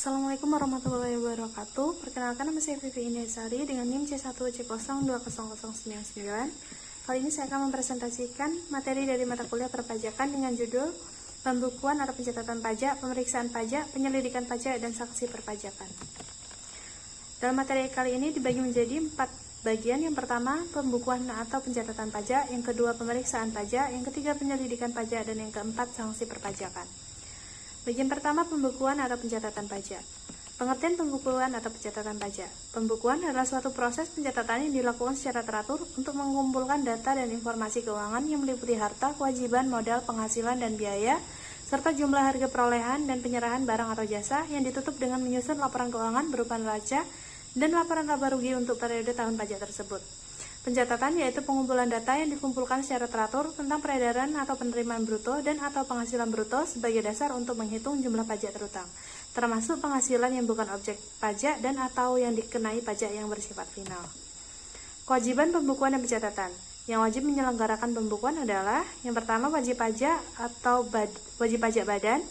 Assalamualaikum warahmatullahi wabarakatuh. Perkenalkan, nama saya Vivi Indesari dengan NIM C1C020099. Kali ini saya akan mempresentasikan materi dari mata kuliah perpajakan dengan judul Pembukuan atau pencatatan pajak, pemeriksaan pajak, penyelidikan pajak, dan saksi perpajakan. Dalam materi kali ini dibagi menjadi 4 bagian. Yang pertama, pembukuan atau pencatatan pajak, yang kedua, pemeriksaan pajak, yang ketiga, penyelidikan pajak, dan yang keempat, sanksi perpajakan. Bagian pertama, pembukuan atau pencatatan pajak. Pengertian pembukuan atau pencatatan pajak. Pembukuan adalah suatu proses pencatatan yang dilakukan secara teratur untuk mengumpulkan data dan informasi keuangan yang meliputi harta, kewajiban, modal, penghasilan, dan biaya, serta jumlah harga perolehan dan penyerahan barang atau jasa yang ditutup dengan menyusun laporan keuangan berupa neraca dan laporan laba rugi untuk periode tahun pajak tersebut. Pencatatan yaitu pengumpulan data yang dikumpulkan secara teratur tentang peredaran atau penerimaan bruto dan atau penghasilan bruto sebagai dasar untuk menghitung jumlah pajak terutang, termasuk penghasilan yang bukan objek pajak dan atau yang dikenai pajak yang bersifat final. Kewajiban pembukuan dan pencatatan. Yang wajib menyelenggarakan pembukuan adalah yang pertama, wajib pajak atau wajib pajak badan.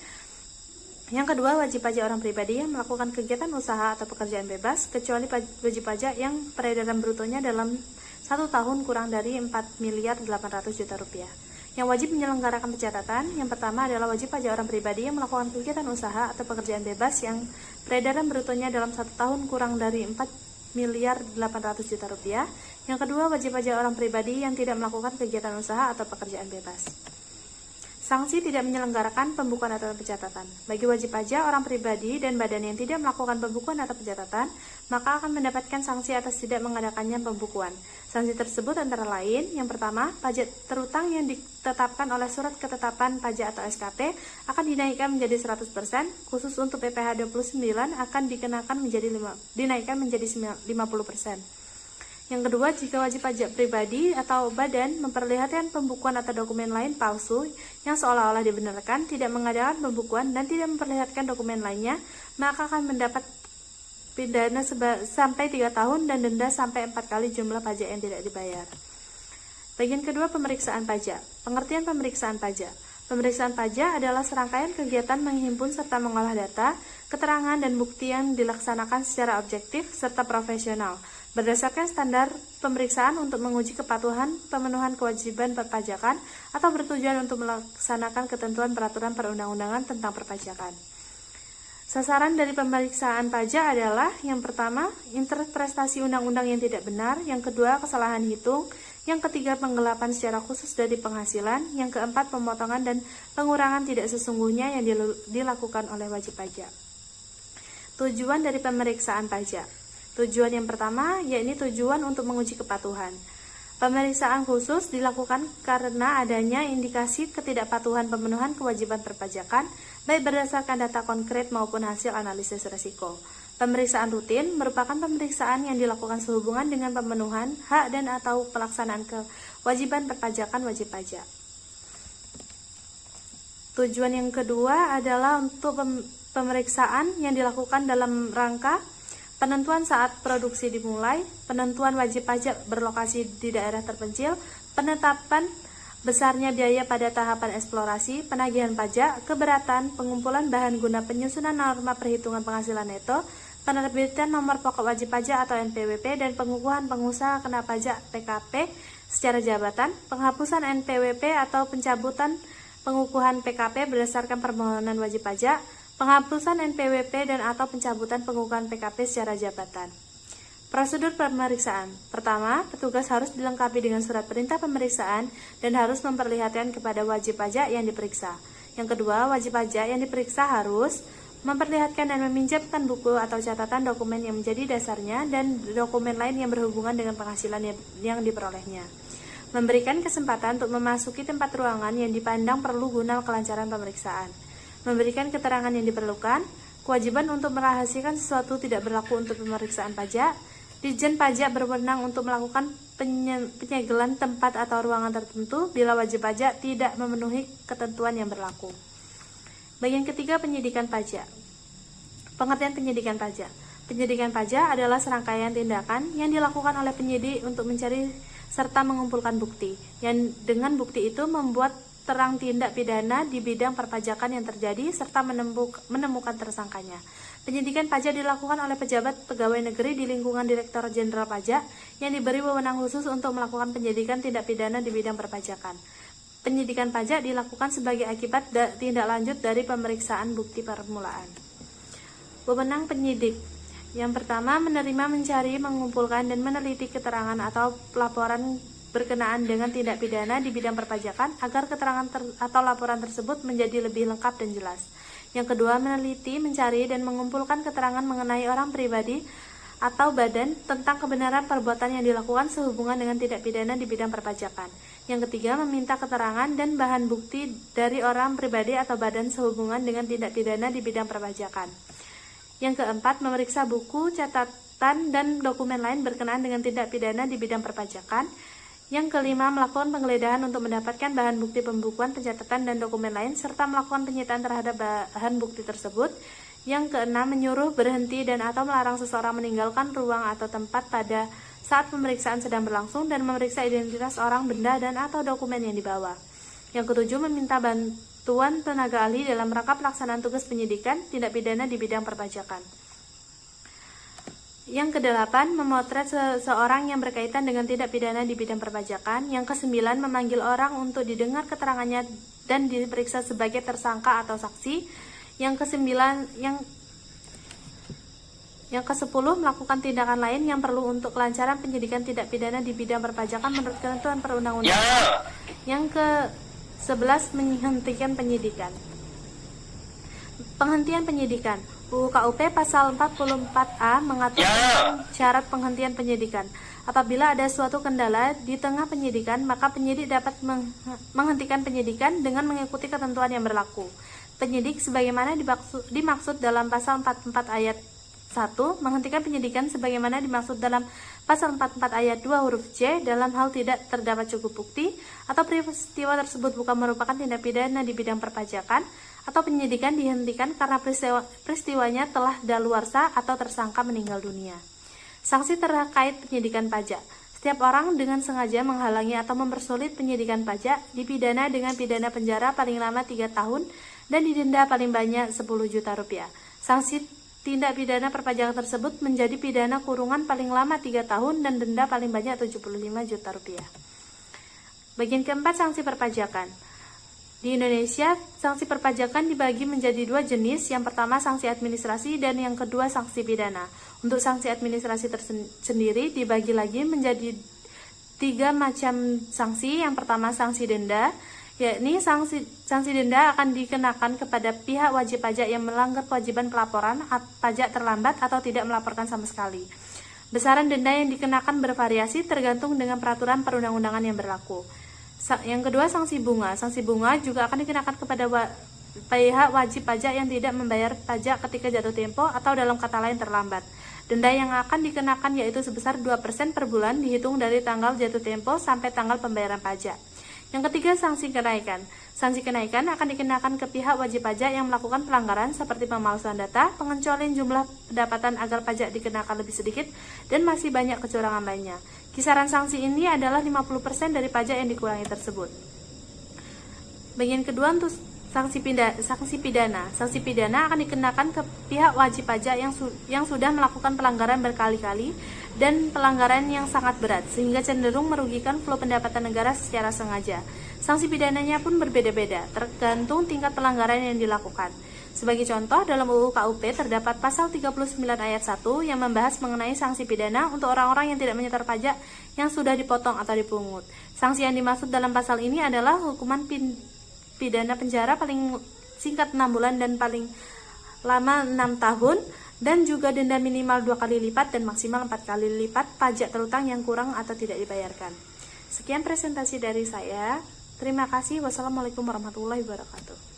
Yang kedua, wajib pajak orang pribadi yang melakukan kegiatan usaha atau pekerjaan bebas, kecuali wajib pajak yang peredaran brutonya dalam 1 tahun kurang dari 4.800.000.000 rupiah. Yang wajib menyelenggarakan pencatatan, yang pertama adalah wajib pajak orang pribadi yang melakukan kegiatan usaha atau pekerjaan bebas yang peredaran brutonya dalam 1 tahun kurang dari 4.800.000.000 rupiah. Yang kedua, wajib pajak orang pribadi yang tidak melakukan kegiatan usaha atau pekerjaan bebas. Sanksi tidak menyelenggarakan pembukuan atau pencatatan. Bagi wajib pajak orang pribadi dan badan yang tidak melakukan pembukuan atau pencatatan, maka akan mendapatkan sanksi atas tidak mengadakannya pembukuan. Sanksi tersebut antara lain, yang pertama, pajak terutang yang ditetapkan oleh surat ketetapan pajak atau SKP akan dinaikkan menjadi 100%, khusus untuk PPh 29 akan dinaikkan menjadi 50%. Yang kedua, jika wajib pajak pribadi atau badan memperlihatkan pembukuan atau dokumen lain palsu yang seolah-olah dibenarkan, tidak mengadakan pembukuan dan tidak memperlihatkan dokumen lainnya, maka akan mendapat pidana sampai 3 tahun dan denda sampai 4 kali jumlah pajak yang tidak dibayar. Bagian kedua, pemeriksaan pajak. Pengertian pemeriksaan pajak. Pemeriksaan pajak adalah serangkaian kegiatan menghimpun serta mengolah data, keterangan, dan bukti yang dilaksanakan secara objektif serta profesional, berdasarkan standar pemeriksaan untuk menguji kepatuhan pemenuhan kewajiban perpajakan atau bertujuan untuk melaksanakan ketentuan peraturan perundang-undangan tentang perpajakan. Sasaran dari pemeriksaan pajak adalah yang pertama, interpretasi undang-undang yang tidak benar, yang kedua, kesalahan hitung, yang ketiga, penggelapan secara khusus dari penghasilan, yang keempat, pemotongan dan pengurangan tidak sesungguhnya yang dilakukan oleh wajib pajak. Tujuan dari pemeriksaan pajak. Tujuan yang pertama, yakni tujuan untuk menguji kepatuhan. Pemeriksaan khusus dilakukan karena adanya indikasi ketidakpatuhan pemenuhan kewajiban perpajakan, baik berdasarkan data konkret maupun hasil analisis risiko. Pemeriksaan rutin merupakan pemeriksaan yang dilakukan sehubungan dengan pemenuhan hak dan atau pelaksanaan kewajiban perpajakan wajib pajak. Tujuan yang kedua adalah untuk pemeriksaan yang dilakukan dalam rangka penentuan saat produksi dimulai, penentuan wajib pajak berlokasi di daerah terpencil, penetapan besarnya biaya pada tahapan eksplorasi, penagihan pajak, keberatan, pengumpulan bahan guna penyusunan norma perhitungan penghasilan neto, penerbitan nomor pokok wajib pajak atau NPWP, dan pengukuhan pengusaha kena pajak PKP secara jabatan, penghapusan NPWP atau pencabutan pengukuhan PKP berdasarkan permohonan wajib pajak, penghapusan NPWP dan atau pencabutan pengukuhan PKP secara jabatan. Prosedur pemeriksaan. Pertama, petugas harus dilengkapi dengan surat perintah pemeriksaan dan harus memperlihatkan kepada wajib pajak yang diperiksa. Yang kedua, wajib pajak yang diperiksa harus memperlihatkan dan meminjamkan buku atau catatan dokumen yang menjadi dasarnya dan dokumen lain yang berhubungan dengan penghasilan yang diperolehnya. Memberikan kesempatan untuk memasuki tempat ruangan yang dipandang perlu guna kelancaran pemeriksaan. Memberikan keterangan yang diperlukan, kewajiban untuk merahasiakan sesuatu tidak berlaku untuk pemeriksaan pajak. Ditjen Pajak berwenang untuk melakukan penyegelan tempat atau ruangan tertentu bila wajib pajak tidak memenuhi ketentuan yang berlaku. Bagian ketiga, penyidikan pajak. Pengertian penyidikan pajak. Penyidikan pajak adalah serangkaian tindakan yang dilakukan oleh penyidik untuk mencari serta mengumpulkan bukti, yang dengan bukti itu membuat terang tindak pidana di bidang perpajakan yang terjadi serta menemukan tersangkanya. Penyidikan pajak dilakukan oleh pejabat pegawai negeri di lingkungan Direktorat Jenderal Pajak yang diberi wewenang khusus untuk melakukan penyidikan tindak pidana di bidang perpajakan. Penyidikan pajak dilakukan sebagai akibat tindak lanjut dari pemeriksaan bukti permulaan. Wewenang penyidik. Yang pertama, menerima, mencari, mengumpulkan, dan meneliti keterangan atau laporan berkenaan dengan tindak pidana di bidang perpajakan agar keterangan atau laporan tersebut menjadi lebih lengkap dan jelas. Yang kedua, meneliti, mencari, dan mengumpulkan keterangan mengenai orang pribadi atau badan tentang kebenaran perbuatan yang dilakukan sehubungan dengan tindak pidana di bidang perpajakan. Yang ketiga, meminta keterangan dan bahan bukti dari orang pribadi atau badan sehubungan dengan tindak pidana di bidang perpajakan. Yang keempat, memeriksa buku, catatan, dan dokumen lain berkenaan dengan tindak pidana di bidang perpajakan. Yang kelima, melakukan penggeledahan untuk mendapatkan bahan bukti pembukuan, pencatatan, dan dokumen lain, serta melakukan penyitaan terhadap bahan bukti tersebut. Yang keenam, menyuruh, berhenti, dan atau melarang seseorang meninggalkan ruang atau tempat pada saat pemeriksaan sedang berlangsung dan memeriksa identitas orang, benda, dan atau dokumen yang dibawa. Yang ketujuh, meminta bantuan tenaga ahli dalam rangka pelaksanaan tugas penyidikan tindak pidana di bidang perpajakan. Yang kedelapan, memotret seseorang yang berkaitan dengan tindak pidana di bidang perpajakan. Yang kesembilan, memanggil orang untuk didengar keterangannya dan diperiksa sebagai tersangka atau saksi. Yang kesepuluh, melakukan tindakan lain yang perlu untuk kelancaran penyidikan tindak pidana di bidang perpajakan menurut ketentuan perundang-undangan. Yang ke-11, menghentikan penyidikan. Penghentian penyidikan. UU KUP pasal 44A mengatur tentang syarat penghentian penyidikan. Apabila ada suatu kendala di tengah penyidikan, maka penyidik dapat menghentikan penyidikan dengan mengikuti ketentuan yang berlaku. Penyidik sebagaimana dimaksud dalam pasal 44 ayat 1, menghentikan penyidikan sebagaimana dimaksud dalam pasal 44 ayat 2 huruf C dalam hal tidak terdapat cukup bukti atau peristiwa tersebut bukan merupakan tindak pidana di bidang perpajakan, atau penyidikan dihentikan karena peristiwanya telah daluarsa atau tersangka meninggal dunia. Sanksi terkait penyidikan pajak. Setiap orang dengan sengaja menghalangi atau mempersulit penyidikan pajak dipidana dengan pidana penjara paling lama 3 tahun dan didenda paling banyak 10 juta rupiah. Sanksi tindak pidana perpajakan tersebut menjadi pidana kurungan paling lama 3 tahun dan denda paling banyak 75 juta rupiah. Bagian keempat, sanksi perpajakan. Di Indonesia, sanksi perpajakan dibagi menjadi 2 jenis. Yang pertama, sanksi administrasi, dan yang kedua, sanksi pidana. Untuk sanksi administrasi sendiri dibagi lagi menjadi 3 macam sanksi. Yang pertama, sanksi denda, yakni sanksi denda akan dikenakan kepada pihak wajib pajak yang melanggar kewajiban pelaporan pajak terlambat atau tidak melaporkan sama sekali. Besaran denda yang dikenakan bervariasi tergantung dengan peraturan perundang-undangan yang berlaku. Yang kedua, sanksi bunga. Sanksi bunga juga akan dikenakan kepada pihak wajib pajak yang tidak membayar pajak ketika jatuh tempo atau dalam kata lain terlambat. Denda yang akan dikenakan yaitu sebesar 2% per bulan dihitung dari tanggal jatuh tempo sampai tanggal pembayaran pajak. Yang ketiga, sanksi kenaikan. Sanksi kenaikan akan dikenakan ke pihak wajib pajak yang melakukan pelanggaran seperti pemalsuan data, pengecualian jumlah pendapatan agar pajak dikenakan lebih sedikit, dan masih banyak kecurangan lainnya. Kisaran sanksi ini adalah 50% dari pajak yang dikurangi tersebut. Bagian kedua, untuk sanksi pidana. Sanksi pidana akan dikenakan ke pihak wajib pajak yang sudah melakukan pelanggaran berkali-kali dan pelanggaran yang sangat berat sehingga cenderung merugikan flow pendapatan negara secara sengaja. Sanksi pidananya pun berbeda-beda tergantung tingkat pelanggaran yang dilakukan. Sebagai contoh, dalam UU KUP terdapat pasal 39 ayat 1 yang membahas mengenai sanksi pidana untuk orang-orang yang tidak menyetor pajak yang sudah dipotong atau dipungut. Sanksi yang dimaksud dalam pasal ini adalah hukuman pidana penjara paling singkat 6 bulan dan paling lama 6 tahun, dan juga denda minimal 2 kali lipat dan maksimal 4 kali lipat pajak terutang yang kurang atau tidak dibayarkan. Sekian presentasi dari saya. Terima kasih. Wassalamualaikum warahmatullahi wabarakatuh.